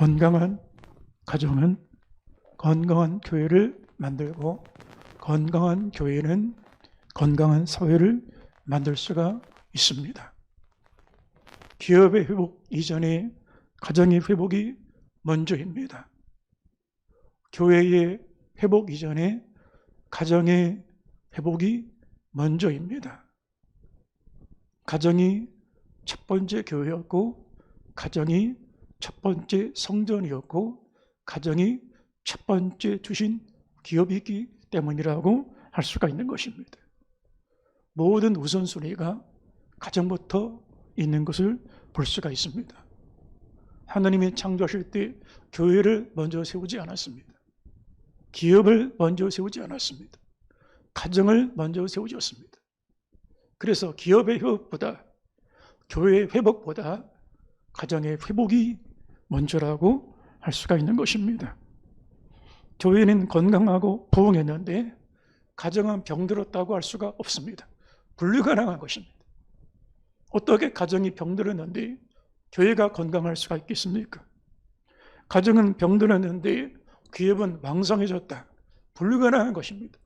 건강한 가정은 건강한 교회를 만들고, 건강한 교회는 건강한 사회를 만들 수가 있습니다. 기업의 회복 이전에 가정의 회복이 먼저입니다. 교회의 회복 이전에 가정의 회복이 먼저입니다. 가정이 첫 번째 교회였고, 가정이 첫 번째 성전이었고, 가정이 첫 번째 주신 기업이기 때문이라고 할 수가 있는 것입니다. 모든 우선순위가 가정부터 있는 것을 볼 수가 있습니다. 하나님이 창조하실 때 교회를 먼저 세우지 않았습니다. 기업을 먼저 세우지 않았습니다. 가정을 먼저 세우셨습니다. 그래서 기업의 회복보다, 교회의 회복보다 가정의 회복이 먼저라고 할 수가 있는 것입니다. 교회는 건강하고 부흥했는데 가정은 병들었다고 할 수가 없습니다. 불가능한 것입니다. 어떻게 가정이 병들었는데 교회가 건강할 수가 있겠습니까? 가정은 병들었는데 기업은 왕성해졌다. 불가능한 것입니다.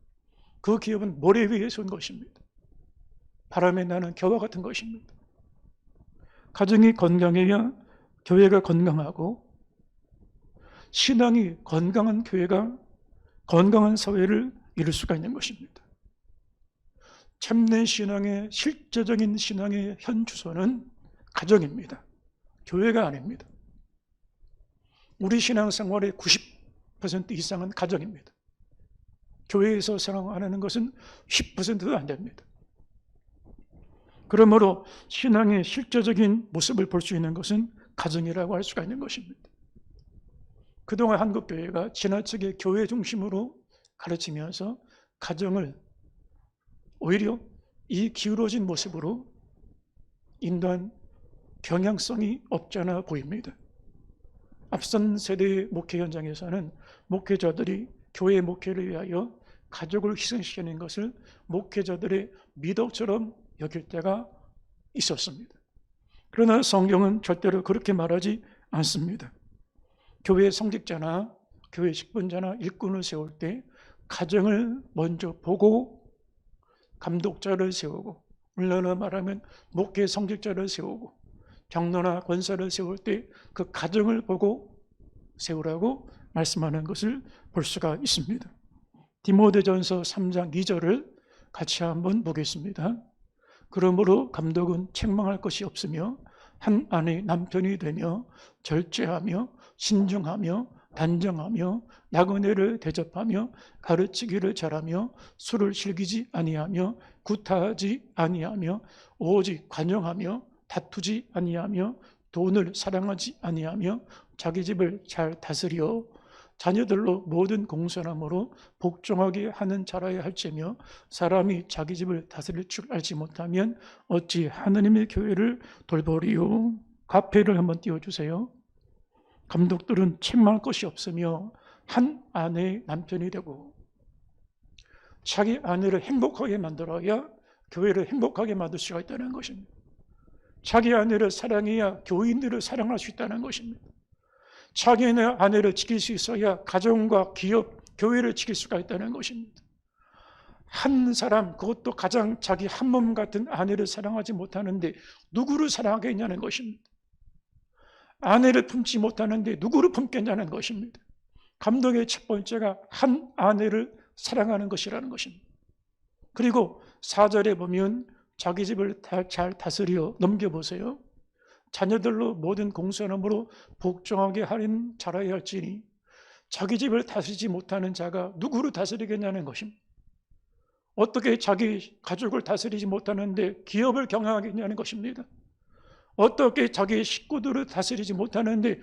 그 기업은 모래 위에 선 것입니다. 바람에 나는 겨와 같은 것입니다. 가정이 건강해야 교회가 건강하고, 신앙이 건강한 교회가 건강한 사회를 이룰 수가 있는 것입니다. 참된 신앙의, 실제적인 신앙의 현 주소는 가정입니다. 교회가 아닙니다. 우리 신앙생활의 90% 이상은 가정입니다. 교회에서 생활 안 하는 것은 10%도 안 됩니다. 그러므로 신앙의 실제적인 모습을 볼 수 있는 것은 가정이라고 할 수가 있는 것입니다. 그동안 한국교회가 지나치게 교회 중심으로 가르치면서 가정을 오히려 이 기울어진 모습으로 인도한 경향성이 없지 않아 보입니다. 앞선 세대의 목회 현장에서는 목회자들이 교회 목회를 위하여 가족을 희생시키는 것을 목회자들의 미덕처럼 여길 때가 있었습니다. 그러나 성경은 절대로 그렇게 말하지 않습니다. 교회 성직자나 교회 직분자나 일꾼을 세울 때 가정을 먼저 보고 감독자를 세우고, 물론 말하면 목회 성직자를 세우고, 장로나 권사를 세울 때 그 가정을 보고 세우라고 말씀하는 것을 볼 수가 있습니다. 디모데전서 3장 2절을 같이 한번 보겠습니다. 그러므로 감독은 책망할 것이 없으며 한 아내 남편이 되며 절제하며 신중하며 단정하며 나그네를 대접하며 가르치기를 잘하며 술을 즐기지 아니하며 구타하지 아니하며 오직 관용하며 다투지 아니하며 돈을 사랑하지 아니하며 자기 집을 잘 다스려 자녀들로 모든 공손함으로 복종하게 하는 자라야 할지며, 사람이 자기 집을 다스릴 줄 알지 못하면 어찌 하나님의 교회를 돌보리요. 가페를 한번 띄워주세요. 감독들은 책망할 것이 없으며 한 아내의 남편이 되고, 자기 아내를 행복하게 만들어야 교회를 행복하게 만들 수가 있다는 것입니다. 자기 아내를 사랑해야 교인들을 사랑할 수 있다는 것입니다. 자기 아내를 지킬 수 있어야 가정과 기업, 교회를 지킬 수가 있다는 것입니다. 한 사람, 그것도 가장 자기 한 몸 같은 아내를 사랑하지 못하는데 누구를 사랑하겠냐는 것입니다. 아내를 품지 못하는데 누구를 품겠냐는 것입니다. 감독의 첫 번째가 한 아내를 사랑하는 것이라는 것입니다. 그리고 4절에 보면 자기 집을 잘 다스려 넘겨보세요. 자녀들로 모든 공손함으로 복종하게 하는 자라야 할지니, 자기 집을 다스리지 못하는 자가 누구를 다스리겠냐는 것입니다. 어떻게 자기 가족을 다스리지 못하는데 기업을 경영하겠냐는 것입니다. 어떻게 자기 식구들을 다스리지 못하는데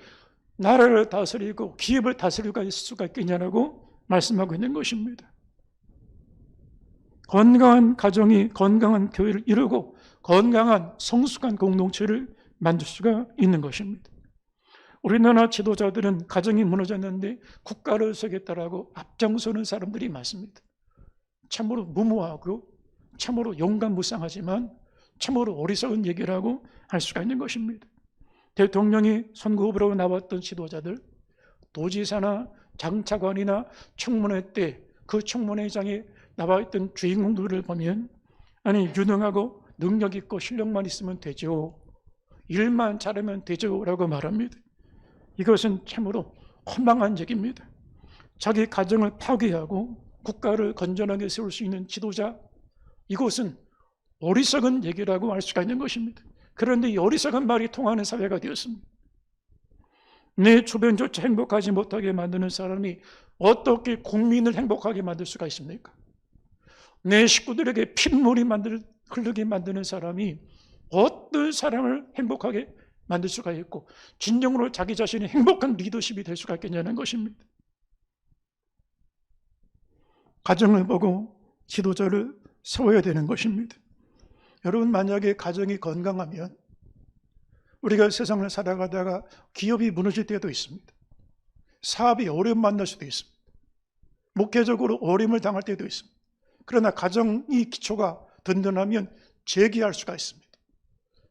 나라를 다스리고 기업을 다스릴 수가 있겠냐고 말씀하고 있는 것입니다. 건강한 가정이 건강한 교회를 이루고 건강한 성숙한 공동체를 만들 수가 있는 것입니다. 우리나라 지도자들은 가정이 무너졌는데 국가를 세우겠다라고 앞장서는 사람들이 많습니다. 참으로 무모하고 참으로 용감무쌍하지만 참으로 어리석은 얘기라고 할 수가 있는 것입니다. 대통령이 선거 후보로 나왔던 지도자들, 도지사나 장차관이나 청문회 때 그 청문회장에 나와 있던 주인공들을 보면 아니 유능하고 능력 있고 실력만 있으면 되죠. 일만 잘하면 되죠 라고 말합니다. 이것은 참으로 허망한 얘기입니다. 자기 가정을 파괴하고 국가를 건전하게 세울 수 있는 지도자, 이것은 어리석은 얘기라고 할 수가 있는 것입니다. 그런데 이 어리석은 말이 통하는 사회가 되었습니다. 내 주변조차 행복하지 못하게 만드는 사람이 어떻게 국민을 행복하게 만들 수가 있습니까? 내 식구들에게 핏물이 흐르게 만드는 사람이 어떤 사람을 행복하게 만들 수가 있고 진정으로 자기 자신이 행복한 리더십이 될 수가 있겠냐는 것입니다. 가정을 보고 지도자를 세워야 되는 것입니다. 여러분, 만약에 가정이 건강하면 우리가 세상을 살아가다가 기업이 무너질 때도 있습니다. 사업이 어려움 만날 수도 있습니다. 목회적으로 어려움을 당할 때도 있습니다. 그러나 가정이 기초가 든든하면 재기할 수가 있습니다.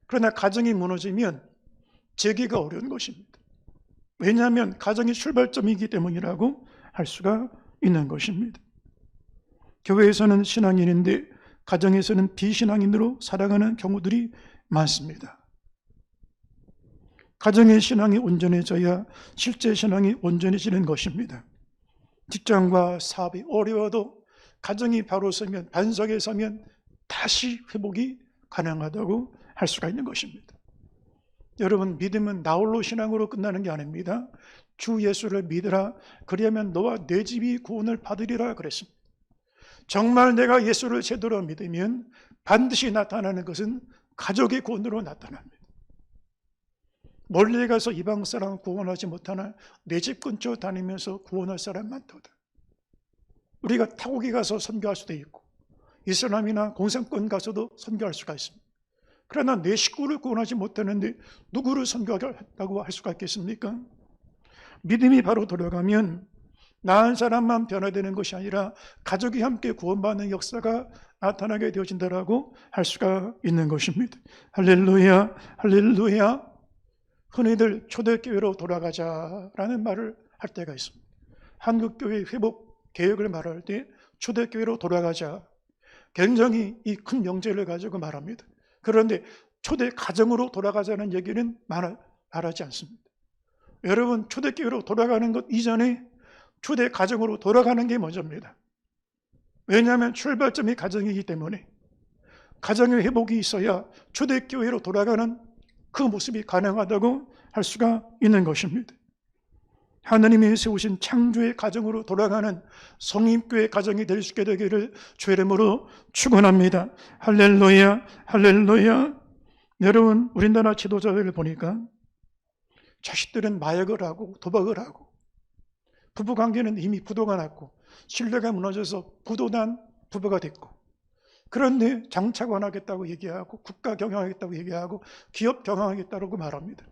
그러나 가정이 무너지면 재기가 어려운 것입니다. 왜냐하면 가정이 출발점이기 때문이라고 할 수가 있는 것입니다. 교회에서는 신앙인인데 가정에서는 비신앙인으로 살아가는 경우들이 많습니다. 가정의 신앙이 온전해져야 실제 신앙이 온전해지는 것입니다. 직장과 사업이 어려워도 가정이 바로 서면, 반석에 서면 다시 회복이 가능하다고 할 수가 있는 것입니다. 여러분, 믿음은 나홀로 신앙으로 끝나는 게 아닙니다. 주 예수를 믿으라, 그리하면 너와 내 집이 구원을 받으리라 그랬습니다. 정말 내가 예수를 제대로 믿으면 반드시 나타나는 것은 가족의 구원으로 나타납니다. 멀리 가서 이방 사람 구원하지 못하나 내 집 근처 다니면서 구원할 사람 많도다. 우리가 타국에 가서 선교할 수도 있고 이슬람이나 공산권 가서도 선교할 수가 있습니다. 그러나 내 식구를 구원하지 못하는데 누구를 선교하겠다고 할 수가 있겠습니까? 믿음이 바로 돌아가면 나 한 사람만 변화되는 것이 아니라 가족이 함께 구원받는 역사가 나타나게 되어진다라고 할 수가 있는 것입니다. 할렐루야, 할렐루야. 흔히들 초대교회로 돌아가자라는 말을 할 때가 있습니다. 한국교회 회복 계획을 말할 때 초대교회로 돌아가자, 굉장히 이 큰 명제를 가지고 말합니다. 그런데 초대 가정으로 돌아가자는 얘기는 말하지 않습니다. 여러분, 초대교회로 돌아가는 것 이전에 초대 가정으로 돌아가는 게 먼저입니다. 왜냐하면 출발점이 가정이기 때문에 가정의 회복이 있어야 초대교회로 돌아가는 그 모습이 가능하다고 할 수가 있는 것입니다. 하나님이 세우신 창조의 가정으로 돌아가는 성립교회 가정이 될 수 있게 되기를 주의 이름으로 축원합니다. 할렐루야, 할렐루야. 여러분, 우리나라 지도자들을 보니까 자식들은 마약을 하고 도박을 하고 부부관계는 이미 부도가 났고 신뢰가 무너져서 부도난 부부가 됐고, 그런데 장차관 하겠다고 얘기하고 국가 경영하겠다고 얘기하고 기업 경영하겠다고 말합니다.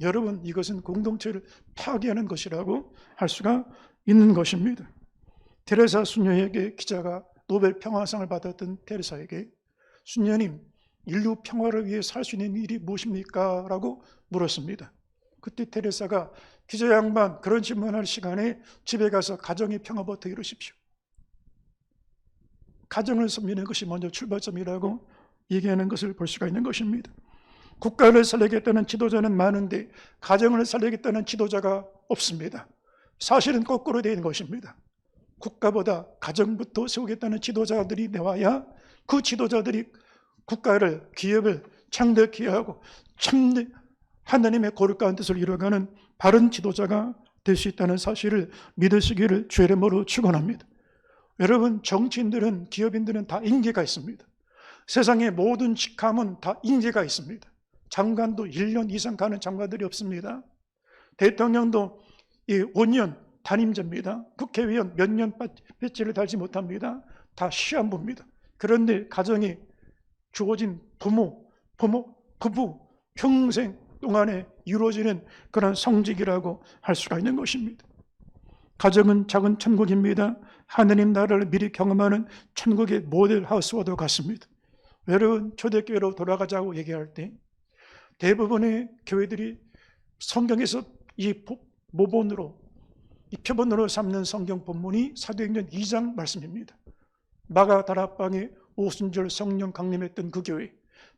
여러분, 이것은 공동체를 파괴하는 것이라고 할 수가 있는 것입니다. 테레사 수녀에게 기자가 노벨 평화상을 받았던 테레사에게 수녀님, 인류 평화를 위해 살 수 있는 일이 무엇입니까? 라고 물었습니다. 그때 테레사가 기자 양반, 그런 질문할 시간에 집에 가서 가정의 평화부터 이루십시오. 가정을 섬기는 것이 먼저 출발점이라고 얘기하는 것을 볼 수가 있는 것입니다. 국가를 살리겠다는 지도자는 많은데 가정을 살리겠다는 지도자가 없습니다. 사실은 거꾸로 되는 것입니다. 국가보다 가정부터 세우겠다는 지도자들이 나와야 그 지도자들이 국가를, 기업을 창대케 하고 참 하나님의 거룩한 뜻을 이뤄가는 바른 지도자가 될 수 있다는 사실을 믿으시기를 주의 이름으로 축원합니다. 여러분, 정치인들은, 기업인들은 다 인계가 있습니다. 세상의 모든 직함은 다 인계가 있습니다. 장관도 1년 이상 가는 장관들이 없습니다. 대통령도 5년 단임제입니다. 국회의원 몇 년 배지를 달지 못합니다. 다 시한부입니다. 그런데 가정이 주어진 부부 평생 동안에 이루어지는 그런 성직이라고 할 수가 있는 것입니다. 가정은 작은 천국입니다. 하느님 나라를 미리 경험하는 천국의 모델 하우스와도 같습니다. 여러분, 초대교회로 돌아가자고 얘기할 때 대부분의 교회들이 성경에서 이 모본으로, 이 표본으로 삼는 성경 본문이 사도행전 2장 말씀입니다. 마가 다락방에 오순절 성령 강림했던 그 교회,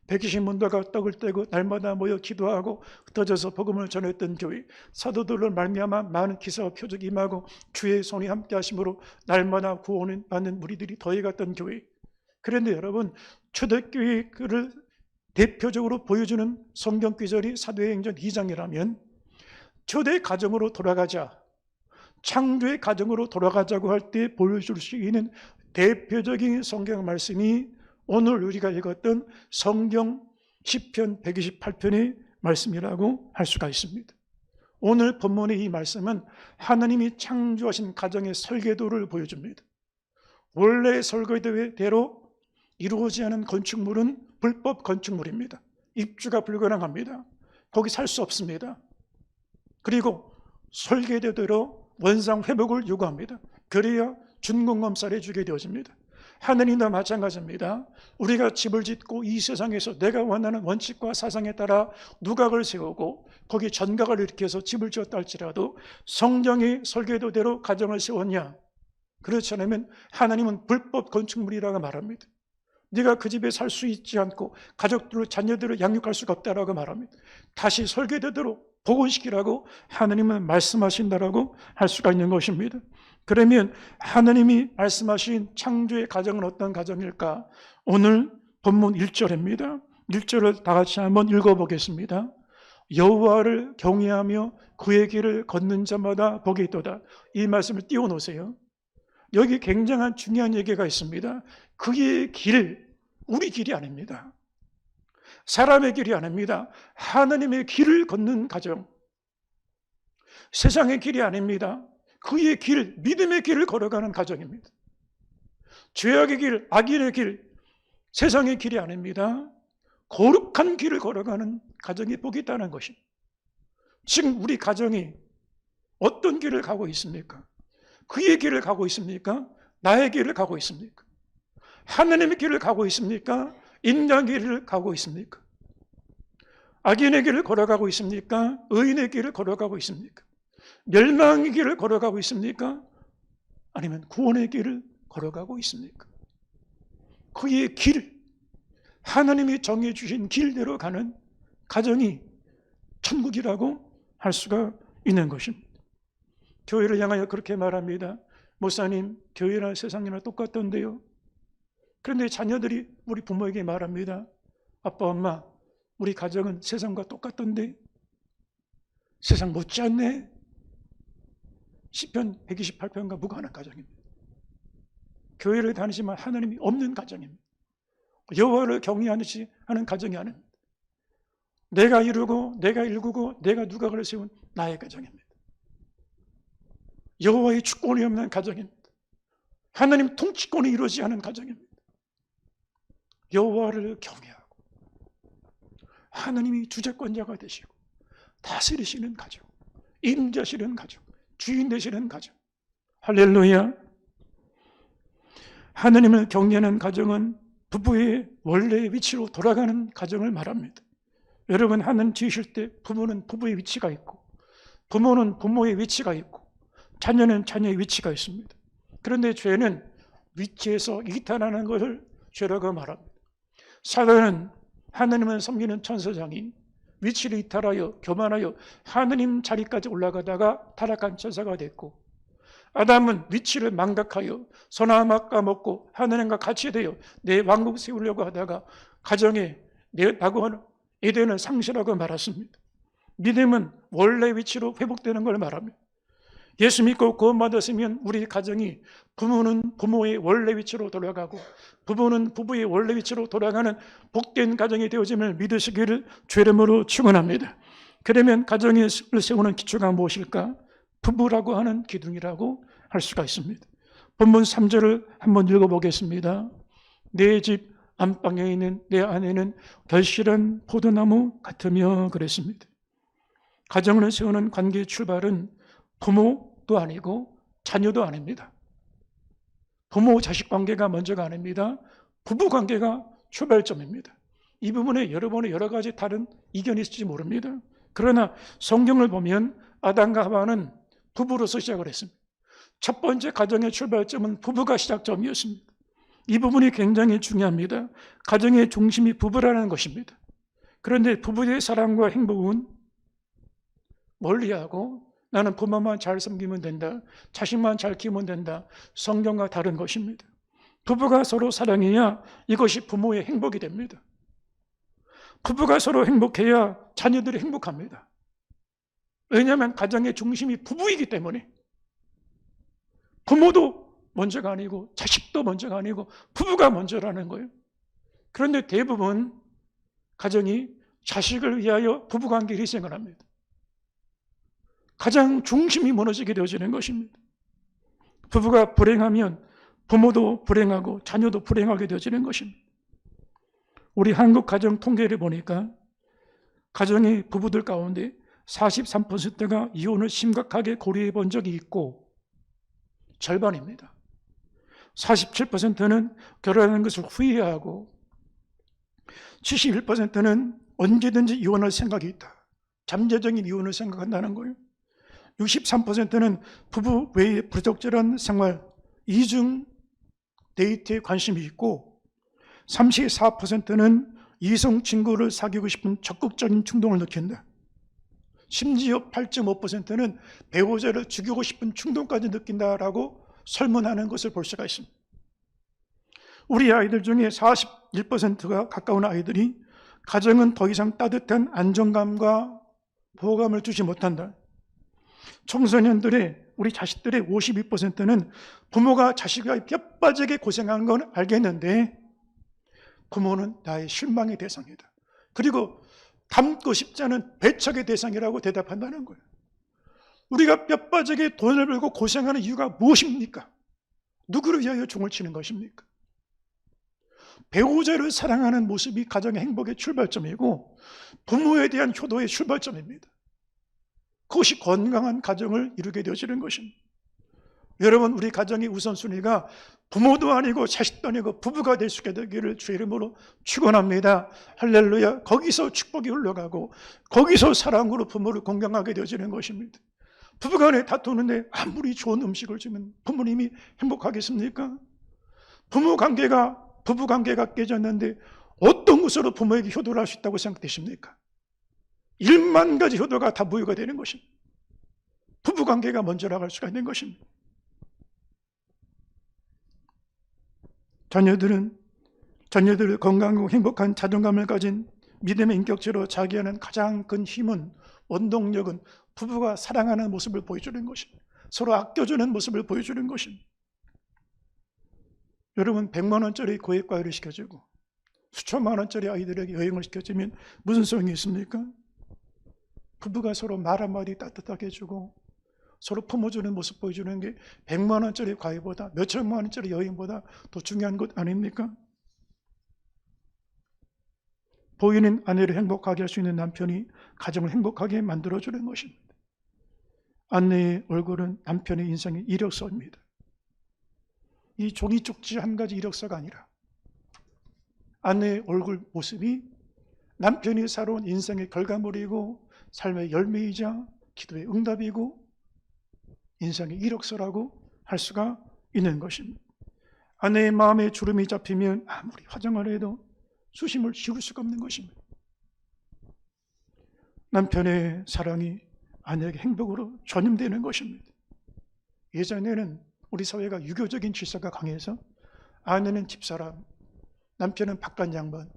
120문도가 떡을 떼고 날마다 모여 기도하고 흩어져서 복음을 전했던 교회, 사도들로 말미암아 많은 기사와 표적이 임하고 주의 손이 함께 하심으로 날마다 구원을 받는 무리들이 더해갔던 교회. 그런데 여러분, 초대교회를 대표적으로 보여주는 성경 구절이 사도행전 2장이라면 초대 가정으로 돌아가자, 창조의 가정으로 돌아가자고 할 때 보여줄 수 있는 대표적인 성경 말씀이 오늘 우리가 읽었던 성경 시편 128편의 말씀이라고 할 수가 있습니다. 오늘 본문의 이 말씀은 하나님이 창조하신 가정의 설계도를 보여줍니다. 원래 설계도대로 이루어지지 않은 건축물은 불법 건축물입니다. 입주가 불가능합니다. 거기 살 수 없습니다. 그리고 설계도대로 원상 회복을 요구합니다. 그래야 준공검사를 주게 되어집니다. 하느님도 마찬가지입니다. 우리가 집을 짓고 이 세상에서 내가 원하는 원칙과 사상에 따라 누각을 세우고 거기 전각을 일으켜서 집을 지었다 할지라도 성경의 설계도대로 가정을 세웠냐? 그렇지 않으면 하나님은 불법 건축물이라고 말합니다. 네가 그 집에 살 수 있지 않고 가족들을, 자녀들을 양육할 수가 없다라고 말합니다. 다시 설계도대로 복원시키라고 하나님은 말씀하신다라고 할 수가 있는 것입니다. 그러면 하나님이 말씀하신 창조의 가정은 어떤 가정일까? 오늘 본문 1절입니다. 1절을 다 같이 한번 읽어보겠습니다. 여호와를 경외하며 그의 길을 걷는 자마다 복이 있도다. 이 말씀을 띄워놓으세요. 여기 굉장한 중요한 얘기가 있습니다. 그의 길, 우리 길이 아닙니다. 사람의 길이 아닙니다. 하나님의 길을 걷는 가정, 세상의 길이 아닙니다. 그의 길, 믿음의 길을 걸어가는 가정입니다. 죄악의 길, 악인의 길, 세상의 길이 아닙니다. 거룩한 길을 걸어가는 가정이 복이 있다는 것입니다. 지금 우리 가정이 어떤 길을 가고 있습니까? 그의 길을 가고 있습니까? 나의 길을 가고 있습니까? 하나님의 길을 가고 있습니까? 인간의 길을 가고 있습니까? 악인의 길을 걸어가고 있습니까? 의인의 길을 걸어가고 있습니까? 멸망의 길을 걸어가고 있습니까? 아니면 구원의 길을 걸어가고 있습니까? 그의 길, 하나님이 정해주신 길대로 가는 가정이 천국이라고 할 수가 있는 것입니다. 교회를 향하여 그렇게 말합니다. 목사님, 교회나 세상이나 똑같던데요. 그런데 자녀들이 우리 부모에게 말합니다. 아빠, 엄마, 우리 가정은 세상과 똑같던데 세상 못지않네. 시편 128편과 무관한 가정입니다. 교회를 다니지만 하나님이 없는 가정입니다. 여호와를 경외하듯이 하는 가정이 아닙니다. 내가 이루고 내가 일구고 내가 누각을 세운 나의 가정입니다. 여호와의 주권이 없는 가정입니다. 하나님 통치권이 이루어지지 않은 가정입니다. 여호와를 경외하고 하나님이 주재권자가 되시고 다스리시는 가정, 임자시는 가정, 주인 되시는 가정. 할렐루야. 하나님을 경외하는 가정은 부부의 원래의 위치로 돌아가는 가정을 말합니다. 여러분, 하나님 지으실 때 부모는 부부의 위치가 있고 부모는 부모의 위치가 있고 자녀는 자녀의 위치가 있습니다. 그런데 죄는 위치에서 이탈하는 것을 죄라고 말합니다. 사단은 하나님을 섬기는 천사장이 위치를 이탈하여 교만하여 하나님 자리까지 올라가다가 타락한 천사가 됐고, 아담은 위치를 망각하여 선악과 까먹고 하나님과 같이 되어 내 왕국 세우려고 하다가 가정에 내라고 하는 에덴을 상실하고 말았습니다. 믿음은 원래 위치로 회복되는 걸 말합니다. 예수 믿고 구원받았으면 우리 가정이 부모는 부모의 원래 위치로 돌아가고 부부는 부부의 원래 위치로 돌아가는 복된 가정이 되어짐을 믿으시기를 주의 이름으로 축원합니다. 그러면 가정을 세우는 기초가 무엇일까? 부부라고 하는 기둥이라고 할 수가 있습니다. 본문 3절을 한번 읽어보겠습니다. 내 집 안방에 있는 내 아내는 결실한 포도나무 같으며 그랬습니다. 가정을 세우는 관계의 출발은 부모도 아니고 자녀도 아닙니다. 부모 자식 관계가 먼저가 아닙니다. 부부 관계가 출발점입니다. 이 부분에 여러분의 여러 가지 다른 이견이 있을지 모릅니다. 그러나 성경을 보면 아담과 하와는 부부로서 시작을 했습니다. 첫 번째 가정의 출발점은 부부가 시작점이었습니다. 이 부분이 굉장히 중요합니다. 가정의 중심이 부부라는 것입니다. 그런데 부부의 사랑과 행복은 멀리하고 나는 부모만 잘 섬기면 된다, 자식만 잘 키우면 된다, 성경과 다른 것입니다. 부부가 서로 사랑해야 이것이 부모의 행복이 됩니다. 부부가 서로 행복해야 자녀들이 행복합니다. 왜냐하면 가정의 중심이 부부이기 때문에. 부모도 먼저가 아니고 자식도 먼저가 아니고 부부가 먼저라는 거예요. 그런데 대부분 가정이 자식을 위하여 부부관계를 희생을 합니다. 가장 중심이 무너지게 되어지는 것입니다. 부부가 불행하면 부모도 불행하고 자녀도 불행하게 되어지는 것입니다. 우리 한국 가정 통계를 보니까 가정의 부부들 가운데 43%가 이혼을 심각하게 고려해 본 적이 있고 절반입니다. 47%는 결혼하는 것을 후회하고 71%는 언제든지 이혼할 생각이 있다. 잠재적인 이혼을 생각한다는 거예요. 63%는 부부 외의 부적절한 생활, 이중 데이트에 관심이 있고 34%는 이성 친구를 사귀고 싶은 적극적인 충동을 느낀다. 심지어 8.5%는 배우자를 죽이고 싶은 충동까지 느낀다라고 설문하는 것을 볼 수가 있습니다. 우리 아이들 중에 41%가 가까운 아이들이 가정은 더 이상 따뜻한 안정감과 보호감을 주지 못한다. 청소년들의 우리 자식들의 52%는 부모가 자식과 뼈빠지게 고생하는 건 알겠는데 부모는 나의 실망의 대상이다. 그리고 닮고 싶지 않은 배척의 대상이라고 대답한다는 거예요. 우리가 뼈빠지게 돈을 벌고 고생하는 이유가 무엇입니까? 누구를 위하여 종을 치는 것입니까? 배우자를 사랑하는 모습이 가정의 행복의 출발점이고 부모에 대한 효도의 출발점입니다. 그것이 건강한 가정을 이루게 되어지는 것입니다. 여러분, 우리 가정의 우선순위가 부모도 아니고 자식도 아니고 부부가 될 수 있게 되기를 주의 이름으로 축원합니다. 할렐루야. 거기서 축복이 흘러가고 거기서 사랑으로 부모를 공경하게 되어지는 것입니다. 부부간에 다투는데 아무리 좋은 음식을 주면 부모님이 행복하겠습니까? 부부 관계가 깨졌는데 어떤 것으로 부모에게 효도를 할 수 있다고 생각되십니까? 1만 가지 효도가 다 무효가 되는 것입니다. 부부관계가 먼저 나갈 수가 있는 것입니다. 자녀들을 건강하고 행복한 자존감을 가진 믿음의 인격체로 자기하는 가장 큰 힘은, 원동력은 부부가 사랑하는 모습을 보여주는 것입니다. 서로 아껴주는 모습을 보여주는 것입니다. 여러분, 100만 원짜리 고액과외를 시켜주고 수천만 원짜리 아이들에게 여행을 시켜주면 무슨 소용이 있습니까? 부부가 서로 말 한마디 따뜻하게 해주고 서로 품어주는 모습 보여주는 게 100만 원짜리 과외보다 몇천만 원짜리 여행보다 더 중요한 것 아닙니까? 보이는 아내를 행복하게 할 수 있는 남편이 가정을 행복하게 만들어주는 것입니다. 아내의 얼굴은 남편의 인생의 이력서입니다. 이 종이 쪽지 한 가지 이력서가 아니라 아내의 얼굴 모습이 남편이 살아온 인생의 결과물이고 삶의 열매이자 기도의 응답이고 인생의 이력서라고 할 수가 있는 것입니다. 아내의 마음에 주름이 잡히면 아무리 화장을 해도 수심을 지울 수가 없는 것입니다. 남편의 사랑이 아내에게 행복으로 전염되는 것입니다. 예전에는 우리 사회가 유교적인 질서가 강해서 아내는 집사람, 남편은 바깥 양반.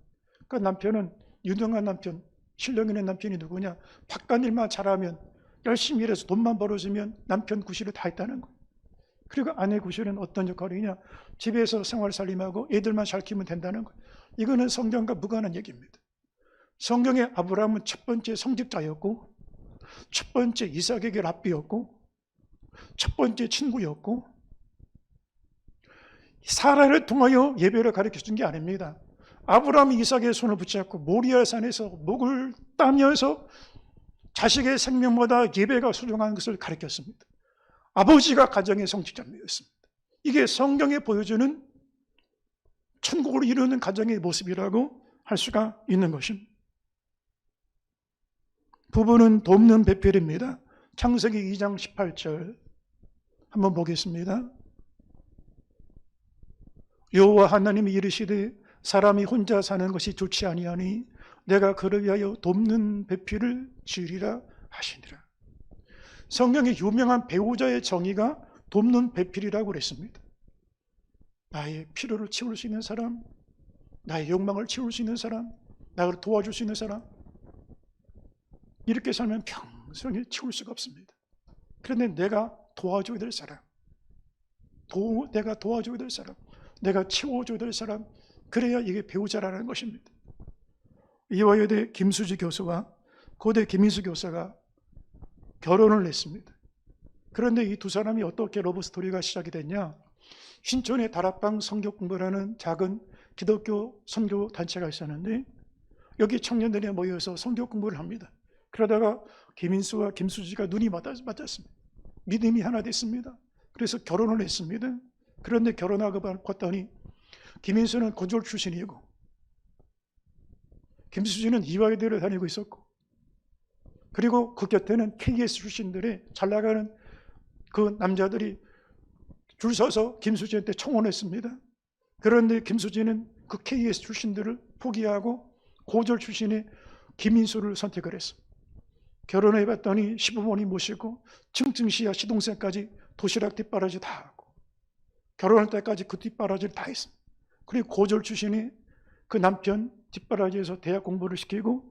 그러니까 남편은 유능한 남편, 실력 있는 남편이 누구냐? 바깥 일만 잘하면 열심히 일해서 돈만 벌어주면 남편 구실을 다 했다는 거예요. 그리고 아내 구실은 어떤 역할이냐? 집에서 생활 살림하고 애들만 잘 키우면 된다는 거예요. 이거는 성경과 무관한 얘기입니다. 성경의 아브라함은 첫 번째 성직자였고 첫 번째 이삭에게 랍비였고 첫 번째 친구였고 사라를 통하여 예배를 가르쳐준 게 아닙니다. 아브라함이 이삭의 손을 붙잡고 모리아 산에서 목을 따면서 자식의 생명보다 예배가 소중한 것을 가르쳤습니다. 아버지가 가정의 성직자였습니다. 이게 성경에 보여주는 천국을 이루는 가정의 모습이라고 할 수가 있는 것입니다. 부부는 돕는 배필입니다. 창세기 2장 18절 한번 보겠습니다. 여호와 하나님이 이르시되 사람이 혼자 사는 것이 좋지 아니하니 내가 그를 위하여 돕는 배필을 지으리라 하시니라. 성경의 유명한 배우자의 정의가 돕는 배필이라고 그랬습니다. 나의 필요를 채울 수 있는 사람, 나의 욕망을 채울 수 있는 사람, 나를 도와줄 수 있는 사람, 이렇게 살면 평생에 채울 수가 없습니다. 그런데 내가 도와줘야 될 사람, 내가 도와줘야 될 사람, 내가 채워줘야 될 사람, 그래야 이게 배우자라는 것입니다. 이화여대 김수지 교수와 고대 김인수 교사가 결혼을 했습니다. 그런데 이 두 사람이 어떻게 러브스토리가 시작이 됐냐? 신촌의 다락방 성교공부라는 작은 기독교 선교 단체가 있었는데 여기 청년들이 모여서 성교 공부를 합니다. 그러다가 김인수와 김수지가 눈이 맞았습니다. 믿음이 하나 됐습니다. 그래서 결혼을 했습니다. 그런데 결혼하고 봤더니 김인수는 고졸 출신이고 김수지는 이화여대를 다니고 있었고, 그리고 그 곁에는 KS 출신들의 잘 나가는 그 남자들이 줄 서서 김수지한테 청혼했습니다. 그런데 김수지는 그 KS 출신들을 포기하고 고졸 출신의 김인수를 선택을 했습니다. 결혼해 봤더니 시부모님 모시고 증증시야 시동생까지 도시락 뒷바라지 다 하고 결혼할 때까지 그 뒷바라지를 다 했습니다. 그리고 고졸 출신의 그 남편 뒷바라지에서 대학 공부를 시키고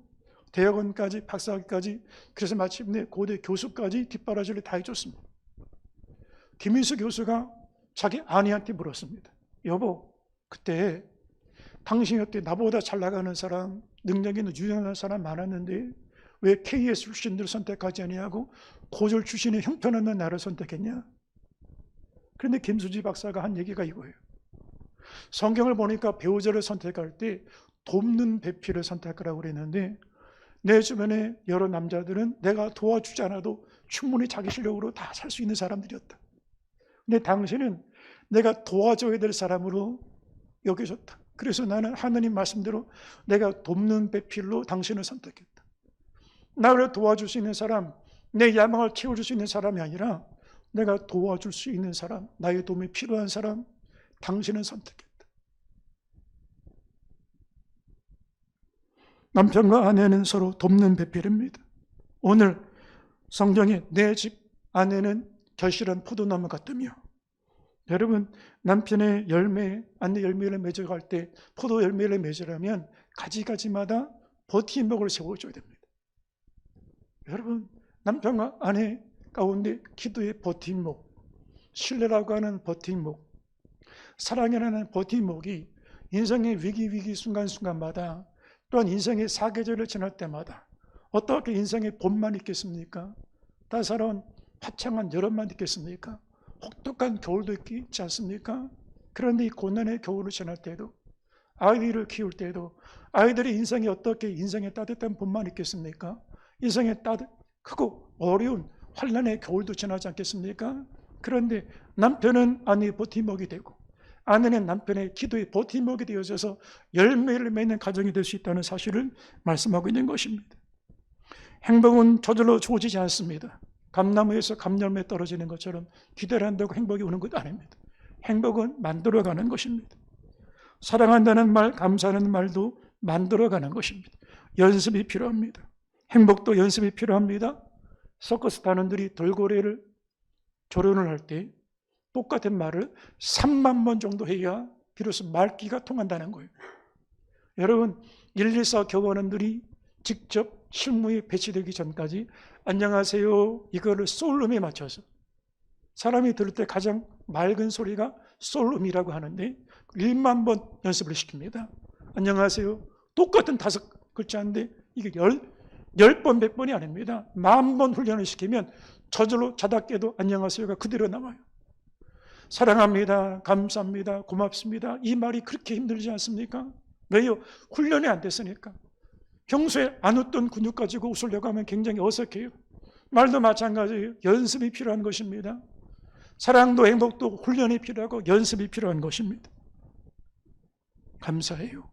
대학원까지 박사학위까지, 그래서 마침내 고대 교수까지 뒷바라지를 다 해줬습니다. 김인수 교수가 자기 아내한테 물었습니다. 여보, 그때 당신이 어때 나보다 잘 나가는 사람, 능력 있는 유능한 사람 많았는데 왜 KS 출신들을 선택하지 아니하고 고졸 출신의 형편없는 나를 선택했냐? 그런데 김수지 박사가 한 얘기가 이거예요. 성경을 보니까 배우자를 선택할 때 돕는 배필을 선택하라고 그랬는데 내 주변에 여러 남자들은 내가 도와주지 않아도 충분히 자기 실력으로 다 살 수 있는 사람들이었다. 근데 당신은 내가 도와줘야 될 사람으로 여겨졌다. 그래서 나는 하나님 말씀대로 내가 돕는 배필로 당신을 선택했다. 나를 도와줄 수 있는 사람, 내 야망을 채워줄 수 있는 사람이 아니라 내가 도와줄 수 있는 사람, 나의 도움이 필요한 사람, 당신은 선택했다. 남편과 아내는 서로 돕는 배필입니다. 오늘 성경에 내 집 아내는 결실한 포도나무 같으며, 여러분 남편의 열매, 아내 열매를 맺어갈 때 포도 열매를 맺으려면 가지가지마다 버팀목을 세워줘야 됩니다. 여러분 남편과 아내 가운데 기도의 버팀목, 신뢰라고 하는 버팀목, 사랑이라는 버팀목이 인생의 위기 순간순간마다, 또한 인생의 사계절을 지날 때마다 어떻게 인생의 봄만 있겠습니까? 따사로운 화창한 여름만 있겠습니까? 혹독한 겨울도 있지 않습니까? 그런데 이 고난의 겨울을 지날 때도, 아이들을 키울 때도, 아이들의 인생이 어떻게 인생의 따뜻한 봄만 있겠습니까? 인생의 크고 어려운 환난의 겨울도 지나지 않겠습니까? 그런데 남편은 아내의 버팀목이 되고 아내는 남편의 기도의 버팀목이 되어져서 열매를 맺는 가정이 될 수 있다는 사실을 말씀하고 있는 것입니다. 행복은 저절로 주어지지 않습니다. 감나무에서 감열매 떨어지는 것처럼 기대를 한다고 행복이 오는 것 아닙니다. 행복은 만들어가는 것입니다. 사랑한다는 말, 감사하는 말도 만들어가는 것입니다. 연습이 필요합니다. 행복도 연습이 필요합니다. 서커스 단원들이 돌고래를 조련을 할 때 똑같은 말을 3만 번 정도 해야 비로소 말귀가 통한다는 거예요. 여러분 114 교관원들이 직접 실무에 배치되기 전까지 안녕하세요 이거를 솔음에 맞춰서, 사람이 들을 때 가장 맑은 소리가 솔음이라고 하는데 1만 번 연습을 시킵니다. 안녕하세요 똑같은 5글자인데 이게 10번 100번이 아닙니다. 10,000번 훈련을 시키면 저절로 자다 깨도 안녕하세요가 그대로 남아요. 사랑합니다, 감사합니다, 고맙습니다, 이 말이 그렇게 힘들지 않습니까? 왜요? 훈련이 안 됐으니까. 평소에 안 웃던 근육 가지고 웃으려고 하면 굉장히 어색해요. 말도 마찬가지예요. 연습이 필요한 것입니다. 사랑도 행복도 훈련이 필요하고 연습이 필요한 것입니다. 감사해요,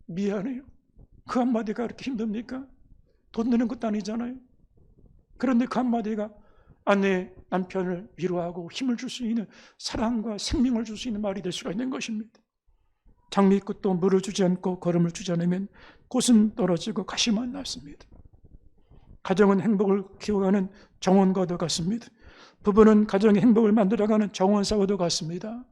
미안해요, 그 한마디가 그렇게 힘듭니까? 돈 드는 것도 아니잖아요. 그런데 그 한마디가 아내, 남편을 위로하고 힘을 줄 수 있는, 사랑과 생명을 줄 수 있는 말이 될 수가 있는 것입니다. 장미꽃도 물을 주지 않고 거름을 주지 않으면 꽃은 떨어지고 가시만 났습니다. 가정은 행복을 키워가는 정원과도 같습니다. 부부는 가정의 행복을 만들어가는 정원사와도 같습니다.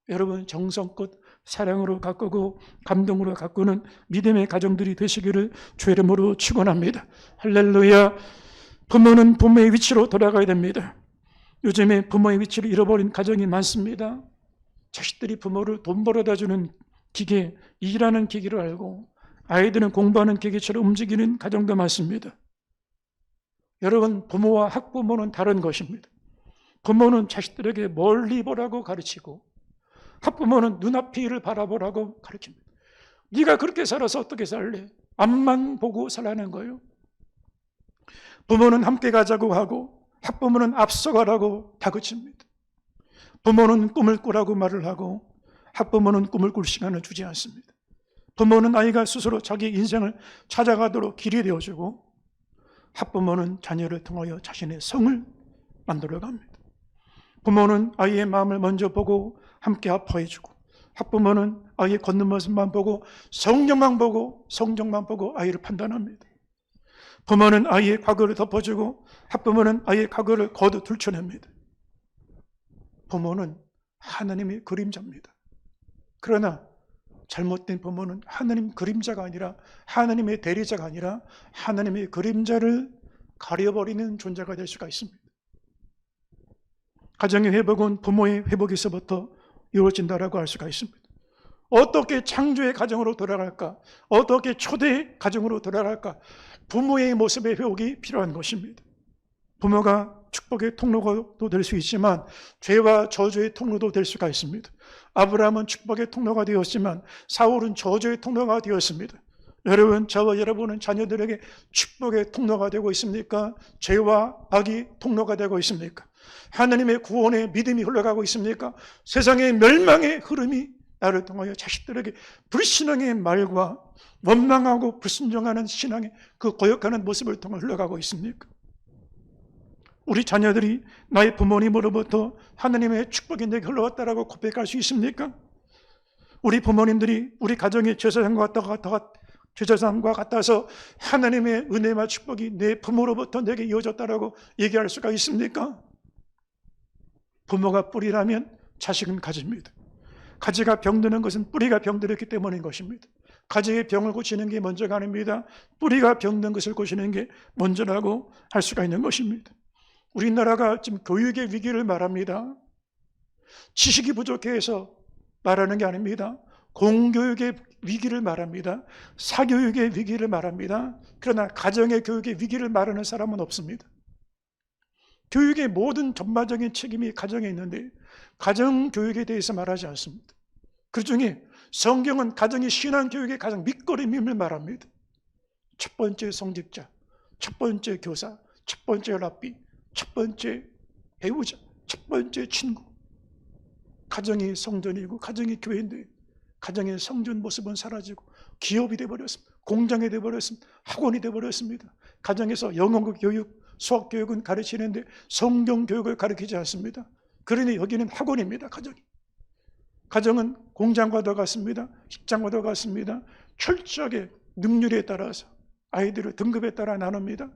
여러분, 정성껏 사랑으로 가꾸고 감동으로 가꾸는 믿음의 가정들이 되시기를 주의 이름으로 축원합니다. 할렐루야. 부모는 부모의 위치로 돌아가야 됩니다. 요즘에 부모의 위치를 잃어버린 가정이 많습니다. 자식들이 부모를 돈 벌어다 주는 기계, 일하는 기계를 알고 아이들은 공부하는 기계처럼 움직이는 가정도 많습니다. 여러분, 부모와 학부모는 다른 것입니다. 부모는 자식들에게 멀리 보라고 가르치고 학부모는 눈앞의 일을 바라보라고 가르칩니다. 네가 그렇게 살아서 어떻게 살래? 앞만 보고 살라는 거예요. 부모는 함께 가자고 하고 학부모는 앞서가라고 다그칩니다. 부모는 꿈을 꾸라고 말을 하고 학부모는 꿈을 꿀 시간을 주지 않습니다. 부모는 아이가 스스로 자기 인생을 찾아가도록 길이 되어주고 학부모는 자녀를 통하여 자신의 성을 만들어갑니다. 부모는 아이의 마음을 먼저 보고 함께 아파해주고 학부모는 아이의 걷는 모습만 보고 성적만 보고 아이를 판단합니다. 부모는 아이의 과거를 덮어주고 학부모는 아이의 과거를 거둬 들춰냅니다. 부모는 하나님의 그림자입니다. 그러나 잘못된 부모는 하나님 그림자가 아니라 하나님의 대리자가 아니라 하나님의 그림자를 가려버리는 존재가 될 수가 있습니다. 가정의 회복은 부모의 회복에서부터 이루어진다라고 할 수가 있습니다. 어떻게 창조의 가정으로 돌아갈까? 어떻게 초대의 가정으로 돌아갈까? 부모의 모습의 회복이 필요한 것입니다. 부모가 축복의 통로도 될 수 있지만 죄와 저주의 통로도 될 수가 있습니다. 아브라함은 축복의 통로가 되었지만 사울은 저주의 통로가 되었습니다. 여러분, 저와 여러분은 자녀들에게 축복의 통로가 되고 있습니까? 죄와 악이 통로가 되고 있습니까? 하나님의 구원의 믿음이 흘러가고 있습니까? 세상의 멸망의 흐름이 나를 통하여 자식들에게 불신앙의 말과 원망하고 불순종하는 신앙의 그 고역하는 모습을 통해 흘러가고 있습니까? 우리 자녀들이 나의 부모님으로부터 하나님의 축복이 내게 흘러왔다라고 고백할 수 있습니까? 우리 부모님들이 우리 가정의 제사장과 같아서 하나님의 은혜와 축복이 내 부모로부터 내게 이어졌다라고 얘기할 수가 있습니까? 부모가 뿌리라면 자식은 가지입니다. 가지가 병드는 것은 뿌리가 병들었기 때문인 것입니다. 가지의 병을 고치는 게 먼저가 아닙니다. 뿌리가 병든 것을 고치는 게 먼저라고 할 수가 있는 것입니다. 우리나라가 지금 교육의 위기를 말합니다. 지식이 부족해서 말하는 게 아닙니다. 공교육의 위기를 말합니다. 사교육의 위기를 말합니다. 그러나 가정의 교육의 위기를 말하는 사람은 없습니다. 교육의 모든 전반적인 책임이 가정에 있는데 가정교육에 대해서 말하지 않습니다. 그 중에 성경은 가정이 신앙교육의 가장 밑거름임을 말합니다. 첫 번째 성직자, 첫 번째 교사, 첫 번째 랍비, 첫 번째 배우자, 첫 번째 친구. 가정이 성전이고 가정이 교회인데 가정의 성전 모습은 사라지고 기업이 되어버렸습니다. 공장이 되어버렸습니다. 학원이 되어버렸습니다. 가정에서 영어 교육, 수학 교육은 가르치는데 성경 교육을 가르치지 않습니다. 그러니 여기는 학원입니다. 가정은 공장과도 같습니다. 직장과도 같습니다. 철저하게 능률에 따라서 아이들을 등급에 따라 나눕니다.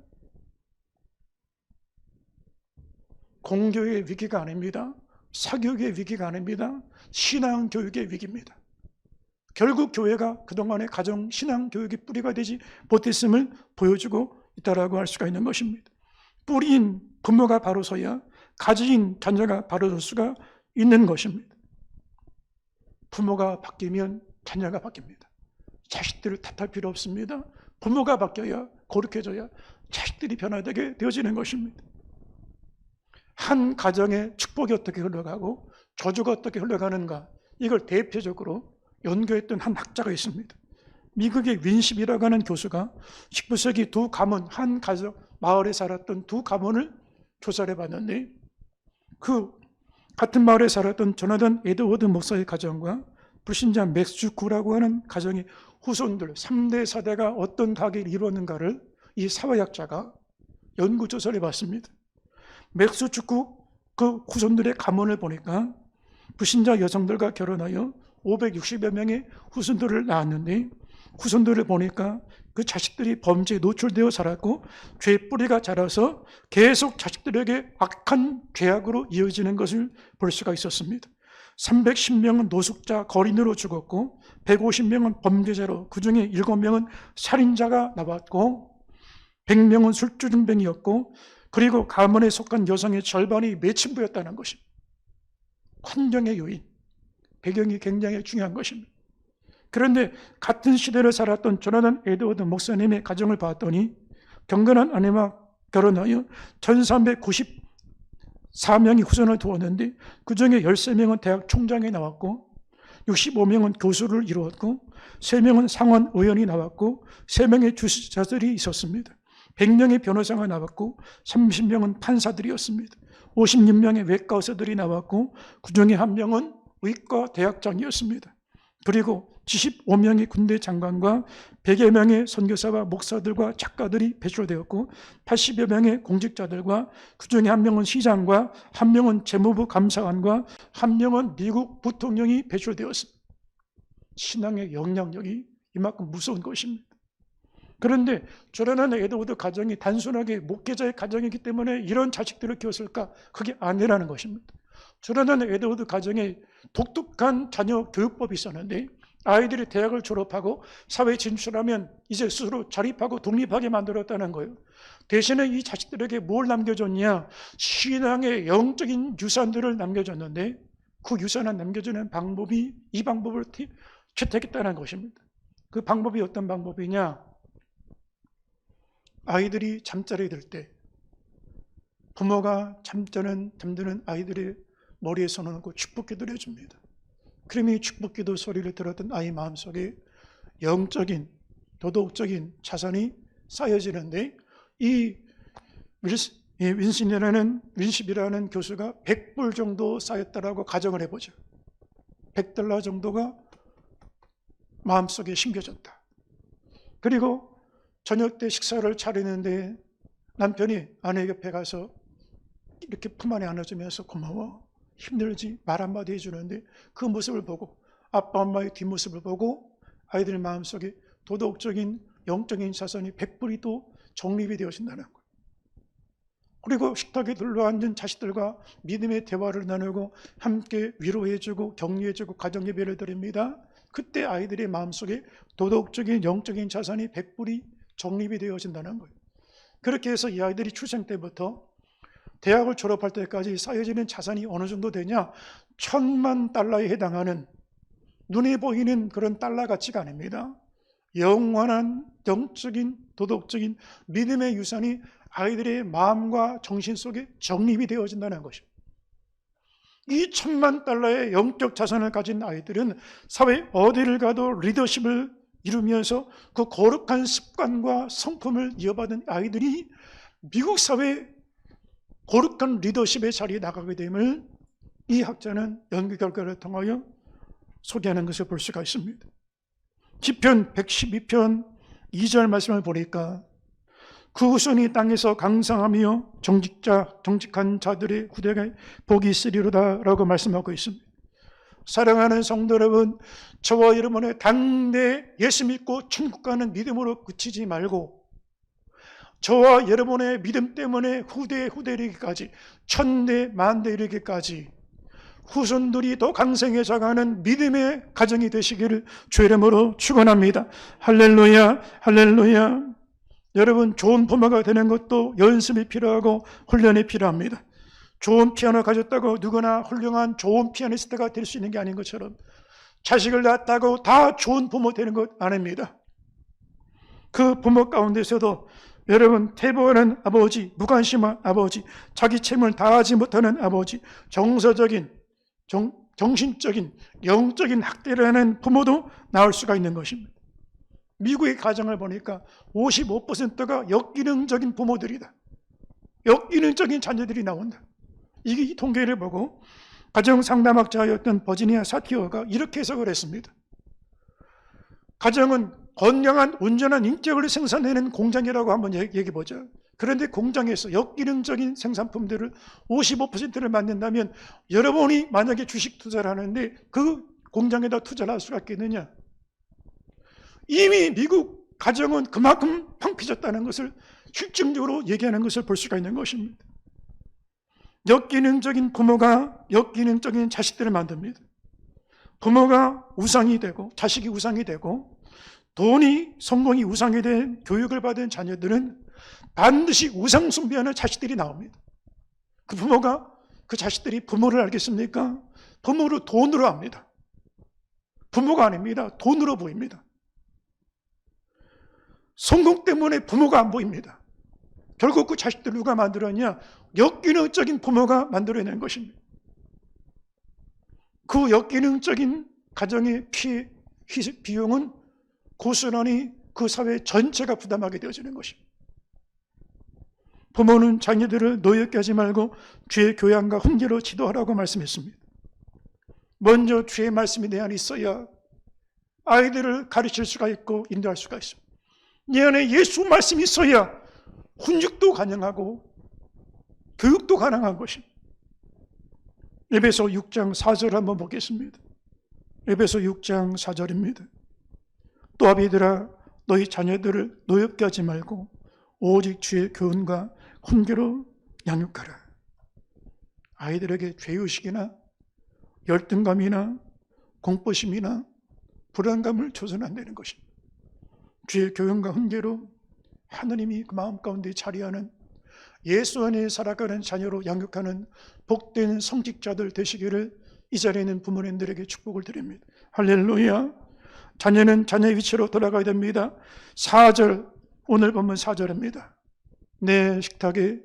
공교육의 위기가 아닙니다. 사교육의 위기가 아닙니다. 신앙교육의 위기입니다. 결국 교회가 그동안의 가정 신앙교육이 뿌리가 되지 못했음을 보여주고 있다라고 할 수가 있는 것입니다. 뿌리인 부모가 바로 서야 가지인 자녀가 바로 설 수가 있는 것입니다. 부모가 바뀌면 자녀가 바뀝니다. 자식들을 탓할 필요 없습니다. 부모가 바뀌어야, 거룩해져야 자식들이 변화되게 되어지는 것입니다. 한 가정의 축복이 어떻게 흘러가고 저주가 어떻게 흘러가는가, 이걸 대표적으로 연구했던 한 학자가 있습니다. 미국의 윈십이라고 하는 교수가 19세기 두 가문, 한 가정 마을에 살았던 두 가문을 조사를 해봤는데 그 같은 마을에 살았던 조나단 에드워드 목사의 가정과 불신자 맥스 구라고 하는 가정의 후손들 3대 4대가 어떤 가계를 이루었는가를 이 사회학자가 연구조사를 해봤습니다. 맥스 축구 그 후손들의 가문을 보니까 불신자 여성들과 결혼하여 560여 명의 후손들을 낳았는데, 후손들을 보니까 그 자식들이 범죄에 노출되어 자랐고 죄 뿌리가 자라서 계속 자식들에게 악한 죄악으로 이어지는 것을 볼 수가 있었습니다. 310명은 노숙자, 거린으로 죽었고 150명은 범죄자로, 그 중에 7명은 살인자가 나왔고 100명은 술주정뱅이였고, 그리고 가문에 속한 여성의 절반이 매춘부였다는 것입니다. 환경의 요인, 배경이 굉장히 중요한 것입니다. 그런데 같은 시대를 살았던 조나단 에드워드 목사님의 가정을 봤더니 경건한 아내와 결혼하여 1394명이 후손을 두었는데 그 중에 13명은 대학 총장이 나왔고 65명은 교수를 이루었고 3명은 상원 의원이 나왔고 3명의 주지사들이 있었습니다. 100명의 변호사가 나왔고 30명은 판사들이었습니다. 56명의 외과 의사들이 나왔고 그 중에 1명은 의과 대학장이었습니다. 그리고 75명의 군대 장관과 100여 명의 선교사와 목사들과 작가들이 배출되었고 80여 명의 공직자들과 그 중에 1명은 시장과 1명은 재무부 감사관과 1명은 미국 부통령이 배출되었습니다. 신앙의 영향력이 이만큼 무서운 것입니다. 그런데 조나단 에드워드 가정이 단순하게 목회자의 가정이기 때문에 이런 자식들을 키웠을까? 그게 아니라는 것입니다. 조나단 에드워드 가정에 독특한 자녀 교육법이 있었는데 아이들이 대학을 졸업하고 사회에 진출하면 이제 스스로 자립하고 독립하게 만들었다는 거예요. 대신에 이 자식들에게 뭘 남겨줬냐? 신앙의 영적인 유산들을 남겨줬는데 그 유산을 남겨주는 방법이 이 방법을 채택했다는 것입니다. 그 방법이 어떤 방법이냐? 아이들이 잠자리에 들 때 부모가 잠드는 아이들의 머리에 손을 얹고 축복기도를 해줍니다. 그러면 이 축복기도 소리를 들었던 아이 마음속에 영적인 도덕적인 자산이 쌓여지는데 이 윈십이라는 교수가 100불 정도 쌓였다라고 가정을 해보죠. $100 정도가 마음속에 심겨졌다. 그리고 저녁 때 식사를 차리는데 남편이 아내 옆에 가서 이렇게 품 안에 안아주면서 고마워, 힘들지, 말 한마디 해주는데 그 모습을 보고 아빠 엄마의 뒷모습을 보고 아이들 마음속에 도덕적인 영적인 자산이 100불이 또 정립이 되어진다는 거예요. 그리고 식탁에 둘러앉은 자식들과 믿음의 대화를 나누고 함께 위로해주고 격려해주고 가정예배를 드립니다. 그때 아이들의 마음속에 도덕적인 영적인 자산이 100불이 정립이 되어진다는 거예요. 그렇게 해서 이 아이들이 출생 때부터 대학을 졸업할 때까지 쌓여지는 자산이 어느 정도 되냐? $10,000에 해당하는 눈에 보이는 그런 달러 가치가 아닙니다. 영원한 영적인 도덕적인 믿음의 유산이 아이들의 마음과 정신 속에 정립이 되어진다는 것입니다. 이 $10,000의 영적 자산을 가진 아이들은 사회 어디를 가도 리더십을 이루면서 그 거룩한 습관과 성품을 이어받은 아이들이 미국 사회의 거룩한 리더십의 자리에 나가게 됨을 이 학자는 연구 결과를 통하여 소개하는 것을 볼 수가 있습니다. 시편 112편 2절 말씀을 보니까 그 후손이 땅에서 강성하며 정직한 자들의 후대가 복이 있으리로다 라고 말씀하고 있습니다. 사랑하는 성도 여러분, 저와 여러분의 당대 예수 믿고 천국 가는 믿음으로 그치지 말고 저와 여러분의 믿음 때문에 후대에 이르기까지 천대 만대 이르기까지 후손들이 더 강성해져가는 믿음의 가정이 되시기를 주의 이름으로 축원합니다. 할렐루야, 할렐루야. 여러분, 좋은 부모가 되는 것도 연습이 필요하고 훈련이 필요합니다. 좋은 피아노 가졌다고 누구나 훌륭한 좋은 피아니스트가 될 수 있는 게 아닌 것처럼 자식을 낳았다고 다 좋은 부모 되는 것 아닙니다. 그 부모 가운데서도 여러분, 태보하는 아버지, 무관심한 아버지, 자기 책임을 다하지 못하는 아버지, 정서적인, 정신적인, 영적인 학대를 하는 부모도 나올 수가 있는 것입니다. 미국의 가정을 보니까 55%가 역기능적인 부모들이다. 역기능적인 자녀들이 나온다. 이 통계를 보고 가정상담학자였던 버지니아 사티어가 이렇게 해석을 했습니다. 가정은 건강한 온전한 인격을 생산해내는 공장이라고 한번 얘기해 보자. 그런데 공장에서 역기능적인 생산품들을 55%를 만든다면 여러분이 만약에 주식 투자를 하는데 그 공장에다 투자를 할 수가 있겠느냐? 이미 미국 가정은 그만큼 황폐해졌다는 것을 실증적으로 얘기하는 것을 볼 수가 있는 것입니다. 역기능적인 부모가 역기능적인 자식들을 만듭니다. 부모가 우상이 되고 자식이 우상이 되고 돈이 성공이 우상이 된 교육을 받은 자녀들은 반드시 우상 숭배하는 자식들이 나옵니다. 그 부모가 그 자식들이 부모를 알겠습니까? 부모를 돈으로 압니다. 부모가 아닙니다. 돈으로 보입니다. 성공 때문에 부모가 안 보입니다. 결국 그 자식들 누가 만들었냐? 역기능적인 부모가 만들어낸 것입니다. 그 역기능적인 가정의 피해 비용은 고스란히 그 사회 전체가 부담하게 되어지는 것입니다. 부모는 자녀들을 노엽게 하지 말고 주의 교양과 훈계로 지도하라고 말씀했습니다. 먼저 주의 말씀이 내 안에 있어야 아이들을 가르칠 수가 있고 인도할 수가 있습니다. 내 안에 예수 말씀이 있어야 훈육도 가능하고 교육도 가능한 것입니다. 에베소 6장 4절 한번 보겠습니다. 에베소 6장 4절입니다. 또 아비들아 너희 자녀들을 노엽게 하지 말고 오직 주의 교훈과 훈계로 양육하라. 아이들에게 죄의식이나 열등감이나 공포심이나 불안감을 줘서는 안 되는 것입니다. 주의 교훈과 훈계로 하느님이 그 마음 가운데 자리하는 예수 안에 살아가는 자녀로 양육하는 복된 성직자들 되시기를 이 자리에 있는 부모님들에게 축복을 드립니다. 할렐루야. 자녀는 자녀의 위치로 돌아가야 됩니다. 4절, 오늘 보면 4절입니다. 내 식탁에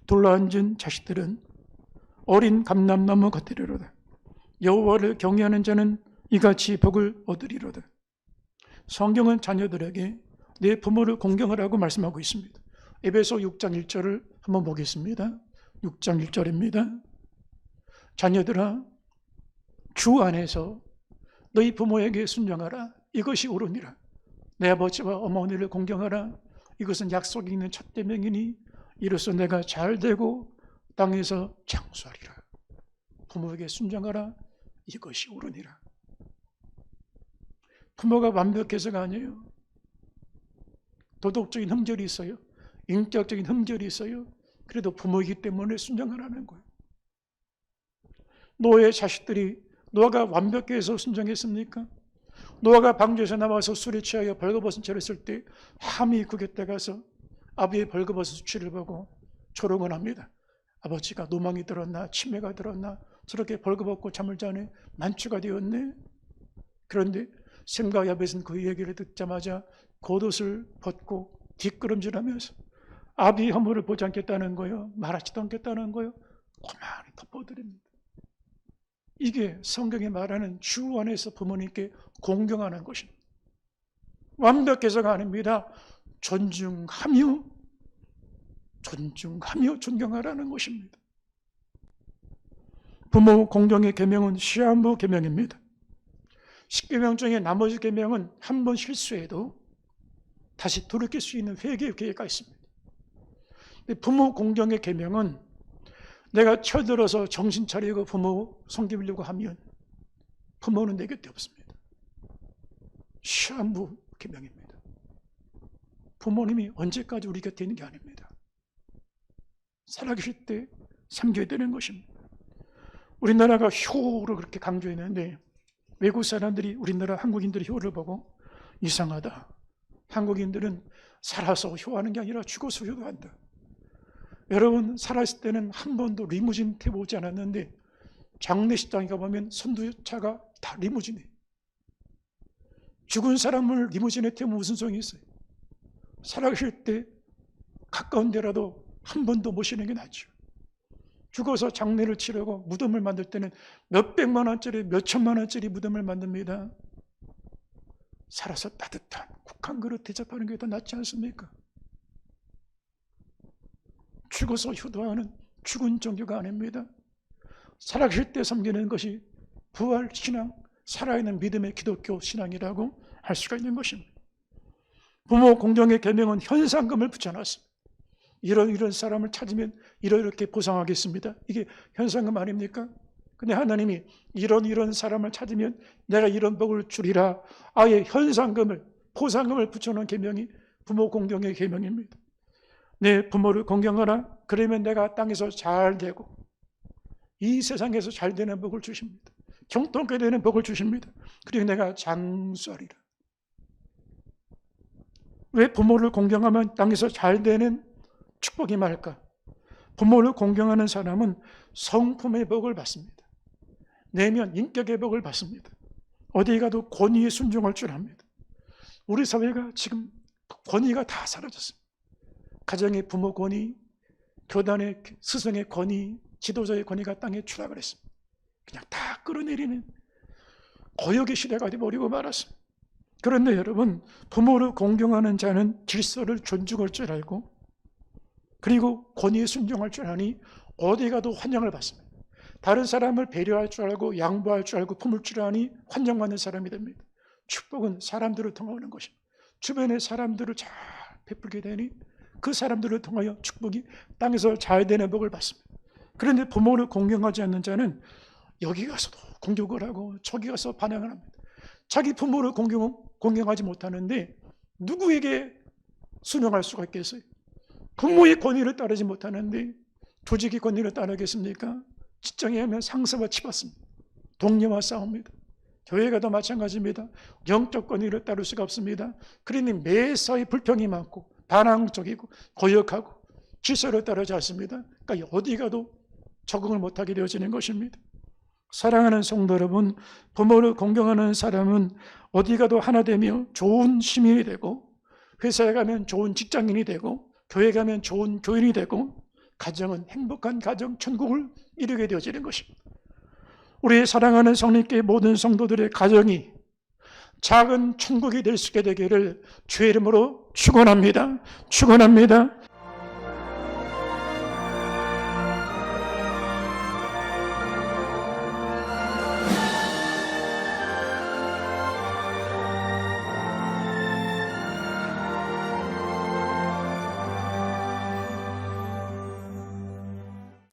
둘러앉은 자식들은 어린 감람나무 같으리로다. 여호와를 경외하는 자는 이같이 복을 얻으리로다. 성경은 자녀들에게 내 부모를 공경하라고 말씀하고 있습니다. 에베소 6장 1절을 한번 보겠습니다. 6장 1절입니다. 자녀들아 주 안에서 너희 부모에게 순종하라. 이것이 옳으니라. 내 아버지와 어머니를 공경하라. 이것은 약속이 있는 첫대명이니 이로써 내가 잘되고 땅에서 장수하리라. 부모에게 순종하라. 이것이 옳으니라. 부모가 완벽해서가 아니에요. 도덕적인 흠결이 있어요. 인격적인 흠결이 있어요. 그래도 부모이기 때문에 순종하라는 거예요. 노아의 자식들이 노아가 완벽해서 순종했습니까? 노아가 방주에서 나와서 술에 취하여 벌거벗은 채로 있을 때 함이 그 곁에 가서 아비의 벌거벗은 수치를 보고 조롱을 합니다. 아버지가 노망이 들었나 치매가 들었나 저렇게 벌거벗고 잠을 자네 만추가 되었네. 그런데 셈과 야벳은 그 얘기를 듣자마자 겉옷을 벗고 뒷걸음질하면서 아비의 허물을 보지 않겠다는 거예요. 말하지도 않겠다는 거예요. 고만히 덮어드립니다. 이게 성경이 말하는 주 안에서 부모님께 공경하는 것입니다. 완벽해서가 아닙니다. 존중하며 존경하라는 것입니다. 부모 공경의 계명은 시한부 계명입니다. 10계명 중에 나머지 계명은 한 번 실수해도 다시 돌이킬 수 있는 회개의 기회가 있습니다. 부모 공경의 계명은 내가 쳐들어서 정신 차리고 부모 섬기려고 하면 부모는 내 곁에 없습니다. 시한부 계명입니다. 부모님이 언제까지 우리 곁에 있는 게 아닙니다. 살아계실 때 섬겨야 되는 것입니다. 우리나라가 효를 그렇게 강조했는데 외국 사람들이 우리나라 한국인들이 효를 보고 이상하다. 한국인들은 살아서 효하는 게 아니라 죽어서 효도한다. 여러분 살아있을 때는 한 번도 리무진 태워오지 않았는데 장례식장에 가보면 선두차가 다 리무진이에요. 죽은 사람을 리무진에 태우면 무슨 소용이 있어요? 살아계실 때 가까운 데라도 한 번도 모시는 게 낫죠. 죽어서 장례를 치르고 무덤을 만들 때는 몇백만 원짜리 몇천만 원짜리 무덤을 만듭니다. 살아서 따뜻한 국한 그릇 대접하는 게 더 낫지 않습니까? 죽어서 효도하는 죽은 종교가 아닙니다. 살아계실 때 섬기는 것이 부활신앙, 살아있는 믿음의 기독교 신앙이라고 할 수가 있는 것입니다. 부모 공경의 계명은 현상금을 붙여놨습니다. 이런 사람을 찾으면 이렇게 보상하겠습니다. 이게 현상금 아닙니까? 근데 하나님이 이런 사람을 찾으면 내가 이런 복을 주리라. 아예 현상금을, 보상금을 붙여놓은 계명이 부모 공경의 계명입니다. 내 부모를 공경하라. 그러면 내가 땅에서 잘 되고 이 세상에서 잘 되는 복을 주십니다. 형통케 되는 복을 주십니다. 그리고 내가 장수하리라. 왜 부모를 공경하면 땅에서 잘 되는 축복이 말까? 부모를 공경하는 사람은 성품의 복을 받습니다. 내면 인격의 복을 받습니다. 어디 가도 권위에 순종할 줄 압니다. 우리 사회가 지금 권위가 다 사라졌습니다. 가정의 부모 권위, 교단의 스승의 권위, 지도자의 권위가 땅에 추락을 했습니다. 그냥 다 끌어내리는 거역의 시대가 되어버리고 말았습니다. 그런데 여러분, 부모를 공경하는 자는 질서를 존중할 줄 알고 그리고 권위에 순종할 줄 아니 어디 가도 환영을 받습니다. 다른 사람을 배려할 줄 알고 양보할 줄 알고 품을 줄 아니 환영받는 사람이 됩니다. 축복은 사람들을 통하는 것입니다. 주변의 사람들을 잘 베풀게 되니 그 사람들을 통하여 축복이 땅에서 잘 되는 복을 받습니다. 그런데 부모를 공경하지 않는 자는 여기 가서도 공격을 하고 저기 가서 반항을 합니다. 자기 부모를 공경하지 못하는데 누구에게 순응할 수가 있겠어요? 부모의 권위를 따르지 못하는데 조직의 권위를 따르겠습니까? 직장에 하면 상사와 치받습니다. 동료와 싸웁니다. 교회 가도 마찬가지입니다. 영적 권위를 따를 수가 없습니다. 그러니 매사에 불평이 많고 반항적이고 거역하고 질서를 따르지 않습니다. 그러니까 어디 가도 적응을 못하게 되어지는 것입니다. 사랑하는 성도 여러분, 부모를 공경하는 사람은 어디 가도 하나 되며 좋은 시민이 되고 회사에 가면 좋은 직장인이 되고 교회 가면 좋은 교인이 되고 가정은 행복한 가정, 천국을 이루게 되어지는 것입니다. 우리 사랑하는 성령께 모든 성도들의 가정이 작은 천국이 될 수 있게 되기를 주의 이름으로 축원합니다. 축원합니다.